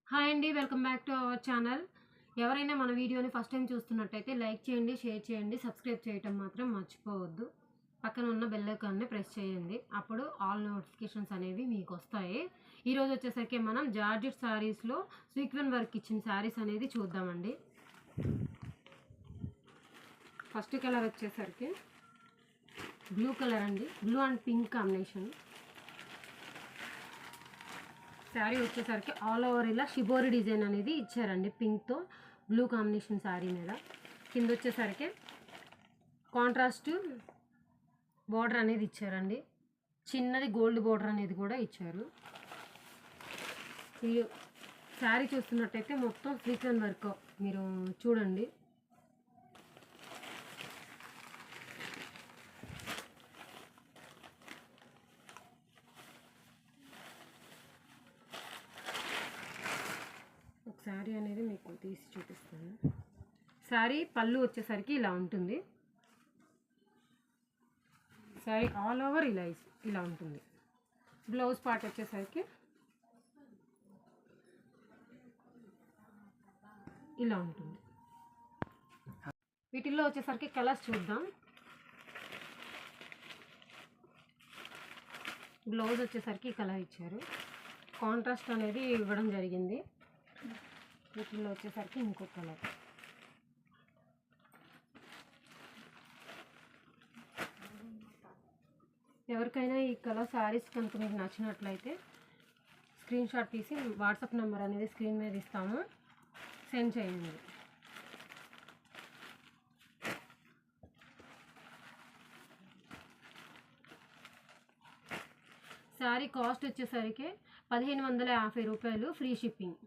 Hi అండి, welcome back to our channel. ఎవరైనా మన వీడియోని ఫస్ట్ టైం చూస్తున్నట్టయితే లైక్ చేయండి, షేర్ చేయండి, సబ్స్క్రైబ్ చేయటం మాత్రం మర్చిపోవద్దు. పక్కన ఉన్న బెల్ ఐకాన్ని ప్రెస్ చేయండి, అప్పుడు ఆల్ నోటిఫికేషన్స్ అనేవి మీకు వస్తాయి. ఈరోజు వచ్చేసరికి మనం జార్జెట్ శారీస్లో సీక్వెన్ వర్క్ ఇచ్చిన శారీస్ అనేది చూద్దామండి. ఫస్ట్ కలర్ వచ్చేసరికి బ్లూ కలర్ అండి, blue and pink combination. Sari వచ్చేసరికి ఆల్ ఓవర్ ఇలా షిబోరి డిజైన్ అనేది ఇచ్చారండి, పింక్తో బ్లూ కాంబినేషన్ శారీ మీద. కింద వచ్చేసరికి కాంట్రాస్ట్ బార్డర్ అనేది ఇచ్చారండి, చిన్నది గోల్డ్ బార్డర్ అనేది కూడా ఇచ్చారు. ఈ శారీ చూస్తున్నట్టయితే మొత్తం సీక్వెన్ వర్క్ మీరు చూడండి. ఒక శారీ అనేది మీకు తీసి చూపిస్తాను. శారీ పళ్ళు వచ్చేసరికి ఇలా ఉంటుంది. శారీ ఆల్ ఓవర్ ఇలా ఉంటుంది. బ్లౌజ్ పార్ట్ వచ్చేసరికి ఇలా ఉంటుంది. వీటిల్లో వచ్చేసరికి కలర్స్ చూద్దాం. బ్లౌజ్ వచ్చేసరికి ఈ కలర్ ఇచ్చారు, కాంట్రాస్ట్ అనేది ఇవ్వడం జరిగింది. వీటిల్లో వచ్చేసరికి ఇంకో కలర్. ఎవరికైనా ఈ కలర్ శారీస్ కనుక మీకు నచ్చినట్లయితే స్క్రీన్ షాట్ తీసి వాట్సాప్ నెంబర్ అనేది స్క్రీన్ మీద ఇస్తాము, సెండ్ చేయండి. శారీ కాస్ట్ వచ్చేసరికి 1550 రూపాయలు, ఫ్రీ షిప్పింగ్.